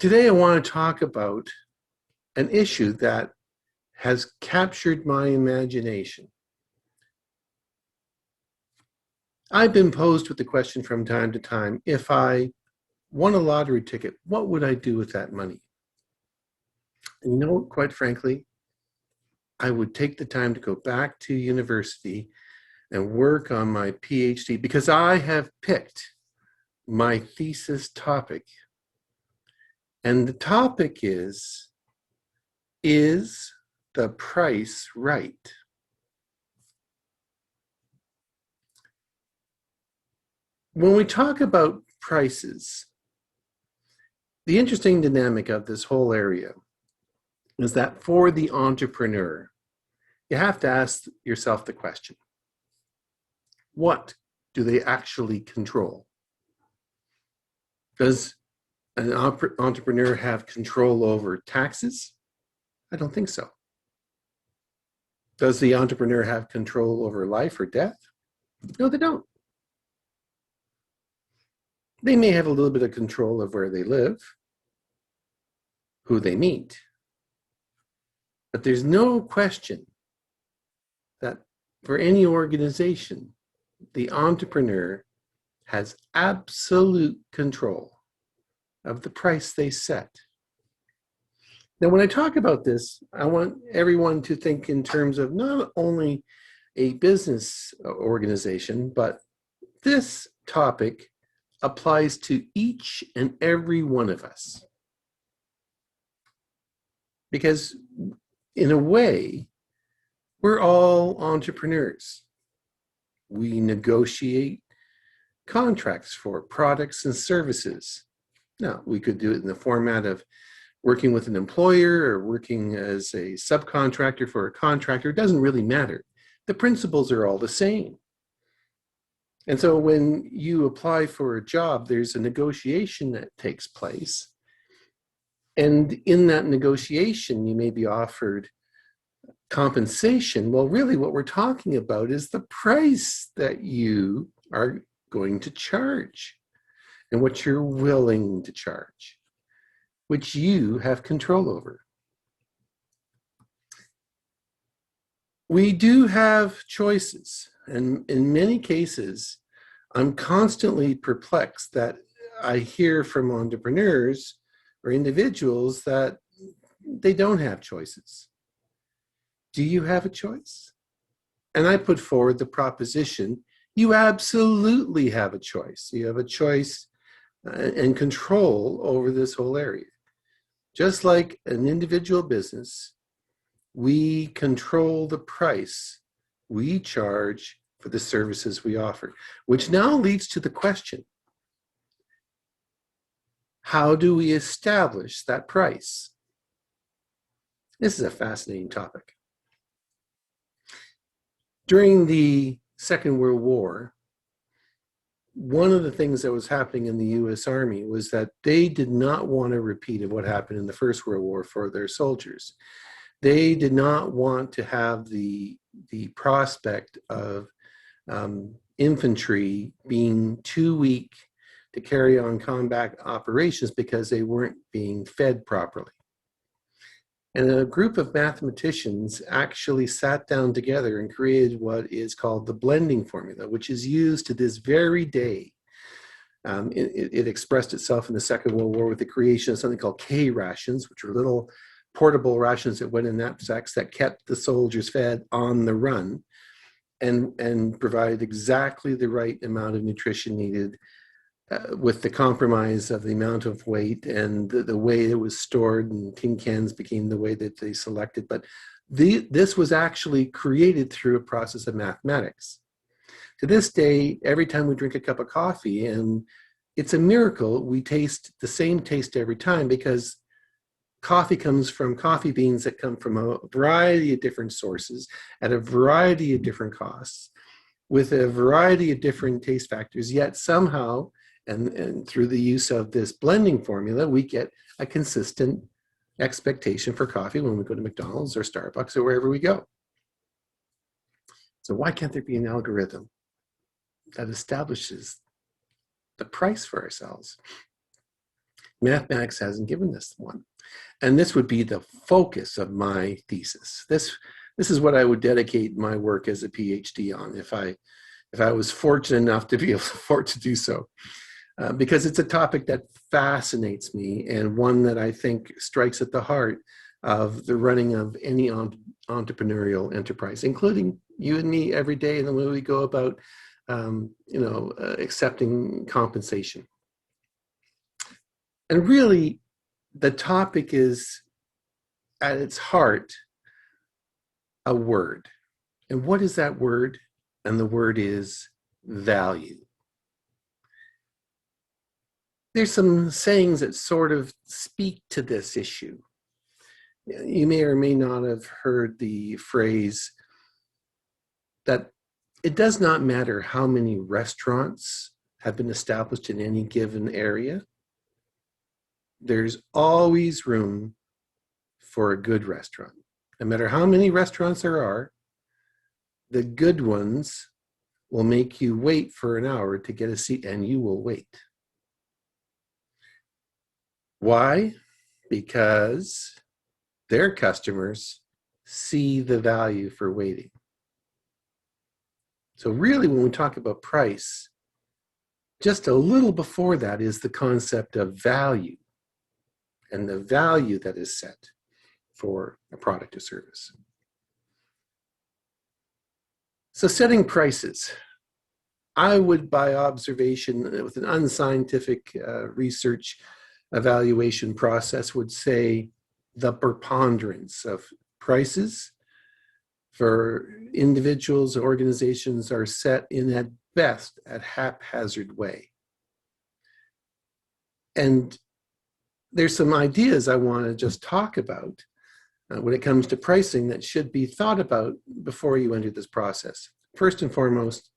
Today I want to talk about an issue that has captured my imagination. I've been posed with the question from time to time, if I won a lottery ticket, what would I do with that money? And you know, quite frankly, I would take the time to go back to university and work on my PhD because I have picked my thesis topic. And the topic is the price right? When we talk about prices, the interesting dynamic of this whole area is that for the entrepreneur, you have to ask yourself the question, what do they actually control? Does an entrepreneur have control over taxes? I don't think so. Does the entrepreneur have control over life or death? No, they don't. They may have a little bit of control of where they live, who they meet, but there's no question that for any organization, the entrepreneur has absolute control of the price they set. Now, when I talk about this, I want everyone to think in terms of not only a business organization, but this topic applies to each and every one of us. Because in a way, we're all entrepreneurs. We negotiate contracts for products and services. Now, we could do it in the format of working with an employer or working as a subcontractor for a contractor. It doesn't really matter. The principles are all the same. And so when you apply for a job, there's a negotiation that takes place. And in that negotiation, you may be offered compensation. Well, really what we're talking about is the price that you are going to charge and what you're willing to charge, which you have control over. We do have choices, and in many cases, I'm constantly perplexed that I hear from entrepreneurs or individuals that they don't have choices. Do you have a choice? And I put forward the proposition, you absolutely have a choice. You have a choice and control over this whole area. Just like an individual business, we control the price we charge for the services we offer, which now leads to the question, how do we establish that price? This is a fascinating topic. During the Second World War, one of the things that was happening in the U.S. Army was that they did not want a repeat of what happened in the First World War for their soldiers. They did not want to have the prospect of infantry being too weak to carry on combat operations because they weren't being fed properly. And a group of mathematicians actually sat down together and created what is called the blending formula, which is used to this very day. It expressed itself in the Second World War with the creation of something called K rations, which were little portable rations that went in knapsacks that kept the soldiers fed on the run and provided exactly the right amount of nutrition needed with the compromise of the amount of weight and the way it was stored, and tin cans became the way that they selected. But this was actually created through a process of mathematics. To this day, every time we drink a cup of coffee, and it's a miracle, we taste the same taste every time because coffee comes from coffee beans that come from a variety of different sources at a variety of different costs with a variety of different taste factors, yet somehow, and through the use of this blending formula, we get a consistent expectation for coffee when we go to McDonald's or Starbucks or wherever we go. So why can't there be an algorithm that establishes the price for ourselves? Mathematics hasn't given us one. And this would be the focus of my thesis. This is what I would dedicate my work as a PhD on if I was fortunate enough to be able to afford to do so. Because it's a topic that fascinates me and one that I think strikes at the heart of the running of any entrepreneurial enterprise, including you and me every day in the way we go about accepting compensation. And really, the topic is, at its heart, a word. And what is that word? And the word is value. There's some sayings that sort of speak to this issue. You may or may not have heard the phrase that it does not matter how many restaurants have been established in any given area. There's always room for a good restaurant. No matter how many restaurants there are, the good ones will make you wait for an hour to get a seat, and you will wait. Why? Because their customers see the value for waiting. So really, when we talk about price, just a little before that is the concept of value and the value that is set for a product or service. So setting prices, I would, by observation with an unscientific research evaluation process, would say the preponderance of prices for individuals or organizations are set in, at best, a haphazard way. And there's some ideas I want to just talk about when it comes to pricing that should be thought about before you enter this process. First and foremost,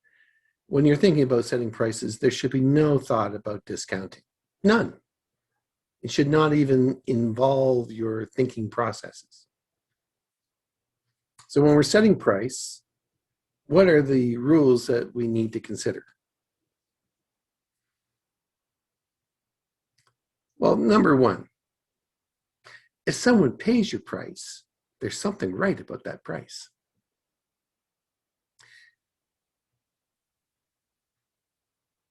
when you're thinking about setting prices, there should be no thought about discounting. None. It should not even involve your thinking processes. So when we're setting price, what are the rules that we need to consider? Well, number one, if someone pays your price, there's something right about that price.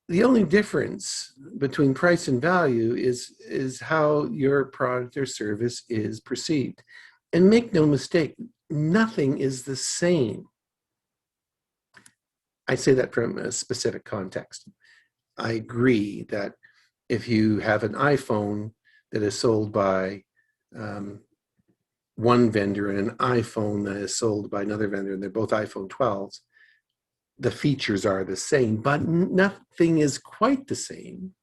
The only difference between price and value is how your product or service is perceived. And make no mistake, nothing is the same. I say that from a specific context. I agree that if you have an iPhone that is sold by one vendor and an iPhone that is sold by another vendor, and they're both iPhone 12s, the features are the same, but nothing is quite the same,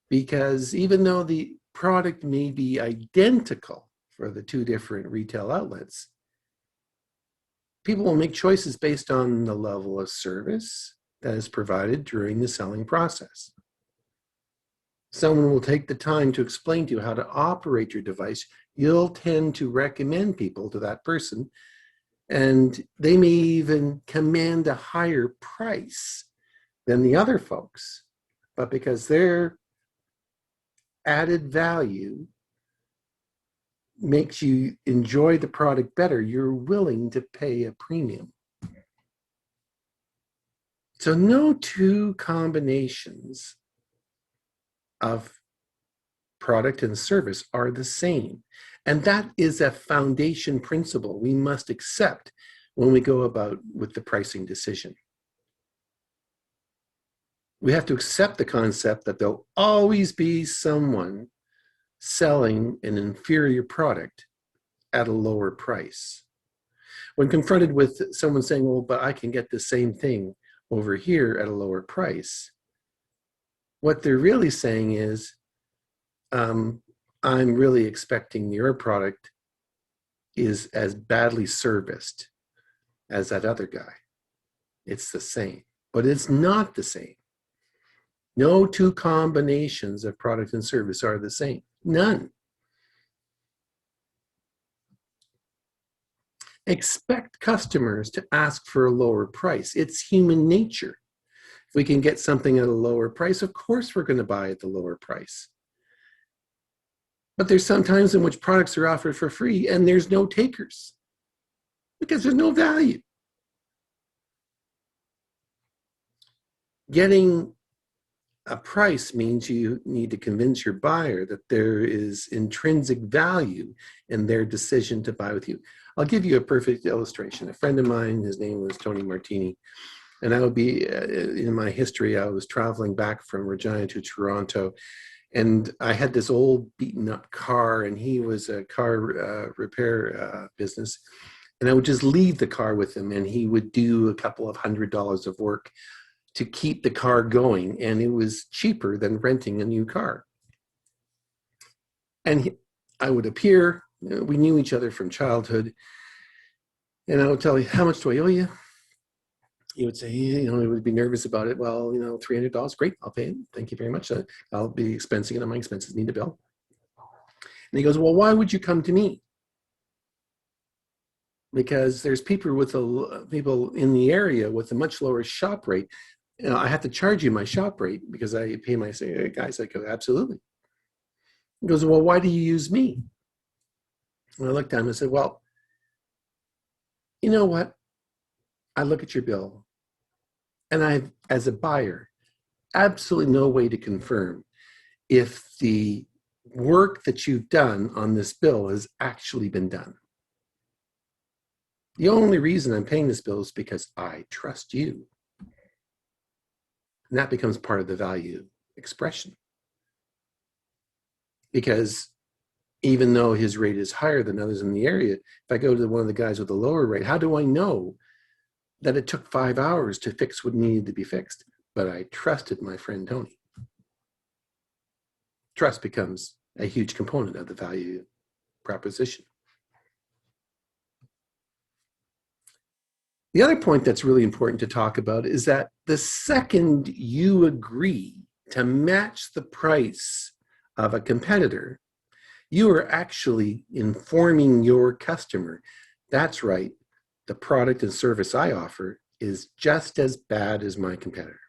because even though the product may be identical for the two different retail outlets, people will make choices based on the level of service that is provided during the selling process. Someone will take the time to explain to you how to operate your device. You'll tend to recommend people to that person, and they may even command a higher price than the other folks. But because their added value makes you enjoy the product better, you're willing to pay a premium. So no two combinations of product and service are the same. And that is a foundation principle we must accept when we go about with the pricing decision. We have to accept the concept that there'll always be someone selling an inferior product at a lower price. When confronted with someone saying, well, but I can get the same thing over here at a lower price, what they're really saying is, I'm really expecting your product is as badly serviced as that other guy. It's the same, but it's not the same. No two combinations of product and service are the same. None. Expect customers to ask for a lower price. It's human nature. If we can get something at a lower price, of course we're going to buy at the lower price. But there's some times in which products are offered for free and there's no takers because there's no value. Getting a price means you need to convince your buyer that there is intrinsic value in their decision to buy with you. I'll give you a perfect illustration. A friend of mine, his name was Tony Martini, and I would be, in my history, I was traveling back from Regina to Toronto, and I had this old beaten up car, and he was a car repair business. And I would just leave the car with him, and he would do a couple of $100 of work to keep the car going. And it was cheaper than renting a new car. And I would appear, we knew each other from childhood, and I would tell you, how much do I owe you? He would say, he would be nervous about it. Well, $300, great, I'll pay it. Thank you very much. I'll be expensing it on my expenses, need a bill. And he goes, well, why would you come to me? Because there's people in the area with a much lower shop rate. I have to charge you my shop rate because I pay my guys. I go, absolutely. He goes, well, why do you use me? And I looked at him and said, well, you know what? I look at your bill, and I, as a buyer, absolutely no way to confirm if the work that you've done on this bill has actually been done. The only reason I'm paying this bill is because I trust you. And that becomes part of the value expression. Because even though his rate is higher than others in the area, if I go to one of the guys with a lower rate, how do I know that it took 5 hours to fix what needed to be fixed? But I trusted my friend Tony. Trust becomes a huge component of the value proposition. The other point that's really important to talk about is that the second you agree to match the price of a competitor, you are actually informing your customer, that's right, the product and service I offer is just as bad as my competitor.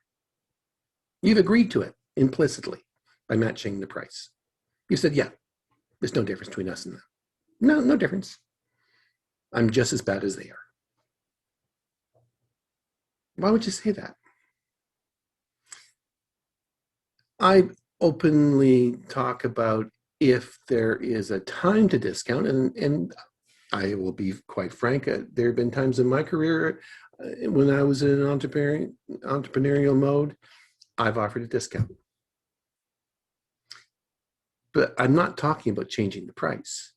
You've agreed to it implicitly by matching the price. You said, yeah, there's no difference between us and them. No difference. I'm just as bad as they are. Why would you say that? I openly talk about if there is a time to discount, and I will be quite frank, there have been times in my career when I was in entrepreneurial mode, I've offered a discount. But I'm not talking about changing the price.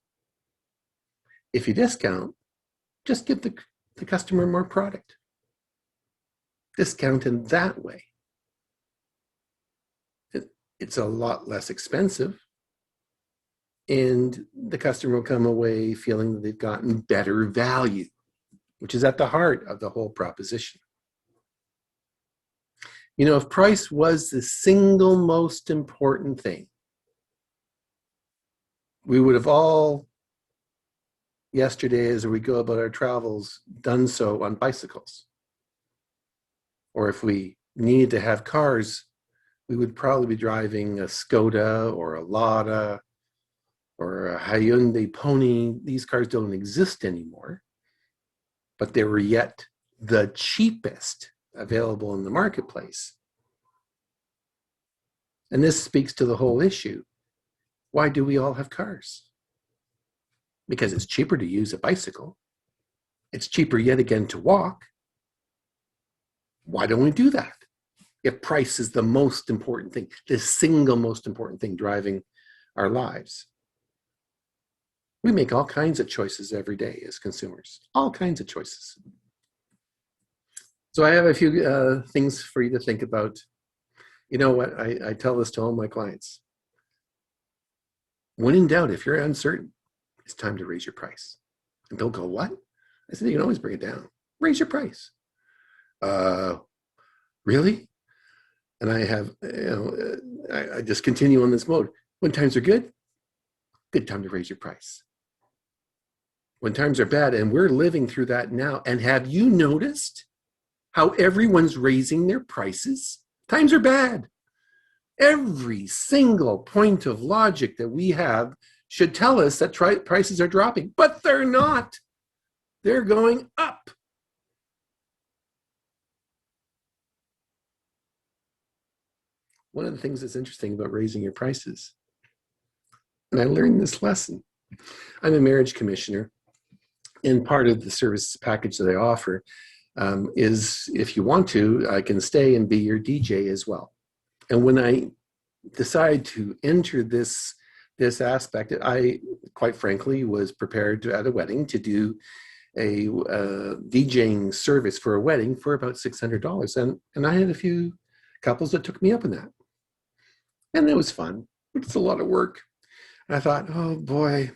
If you discount, just give the customer more product. Discount in that way. It's a lot less expensive, and the customer will come away feeling that they've gotten better value, which is at the heart of the whole proposition. If price was the single most important thing, we would have all, yesterday as we go about our travels, done so on bicycles. Or if we needed to have cars, we would probably be driving a Skoda or a Lada or a Hyundai Pony. These cars don't exist anymore, but they were yet the cheapest available in the marketplace. And this speaks to the whole issue. Why do we all have cars? Because it's cheaper to use a bicycle. It's cheaper yet again to walk. Why don't we do that? If price is the most important thing, the single most important thing driving our lives. We make all kinds of choices every day as consumers, all kinds of choices. So I have a few things for you to think about. You know what? I tell this to all my clients. When in doubt, if you're uncertain, it's time to raise your price. And they'll go, what? I said, you can always bring it down. Raise your price. Really? And I have, I just continue on this mode. When times are good time to raise your price. When times are bad, and we're living through that now. And have you noticed how everyone's raising their prices? Times are bad. Every single point of logic that we have should tell us that prices are dropping, but they're not. They're going up. One of the things that's interesting about raising your prices, and I learned this lesson. I'm a marriage commissioner, and part of the service package that I offer is, if you want to, I can stay and be your DJ as well. And when I decide to enter this aspect, I quite frankly was prepared at a wedding to do a DJing service for a wedding for about $600, and I had a few couples that took me up on that, and it was fun, but it's a lot of work. And I thought, oh boy,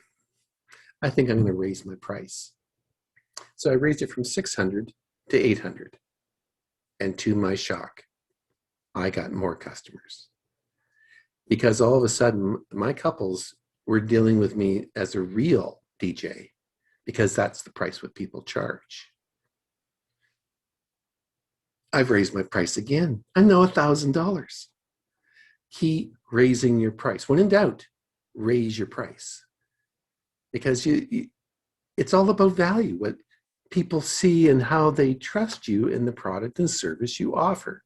I think I'm going to raise my price. So I raised it from 600 to 800, and to my shock, I got more customers, because all of a sudden my couples were dealing with me as a real DJ, because that's the price what people charge. I've raised my price again. I'm now $1,000. Keep raising your price. When in doubt, raise your price, because it's all about value, what people see and how they trust you in the product and service you offer.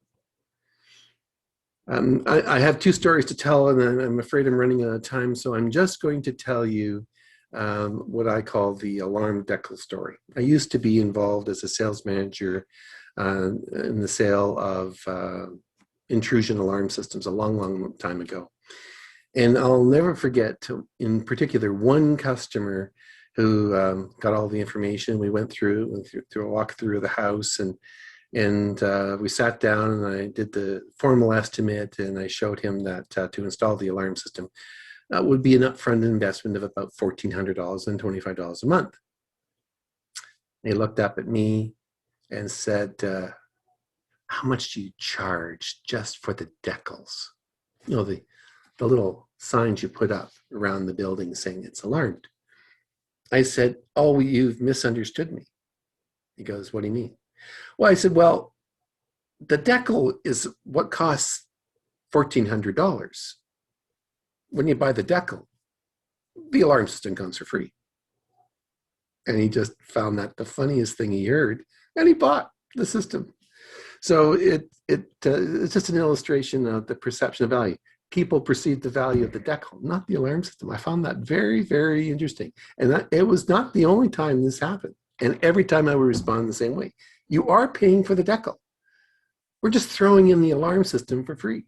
I have two stories to tell, and I'm afraid I'm running out of time, so I'm just going to tell you what I call the alarm decal story. I used to be involved as a sales manager in the sale of intrusion alarm systems a long, long time ago. And I'll never forget, in particular, one customer who got all the information. We went through a walkthrough of the house, and we sat down, and I did the formal estimate, and I showed him that to install the alarm system would be an upfront investment of about $1,400 and $25 a month. He looked up at me and said, how much do you charge just for the decals? You know, the little signs you put up around the building saying it's alarmed. I said, oh, you've misunderstood me. He goes, what do you mean? Well, I said, well, the decal is what costs $1,400. When you buy the decal, the alarm system comes for free. And he just found that the funniest thing he heard, and he bought the system. So it's just an illustration of the perception of value. People perceive the value of the decal, not the alarm system. I found that very, very interesting. And it was not the only time this happened. And every time I would respond the same way. You are paying for the decal. We're just throwing in the alarm system for free.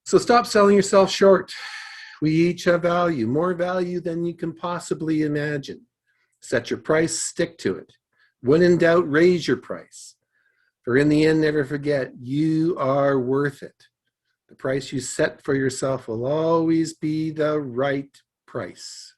So stop selling yourself short. We each have value, more value than you can possibly imagine. Set your price, stick to it. When in doubt, raise your price. For in the end, never forget, you are worth it. The price you set for yourself will always be the right price.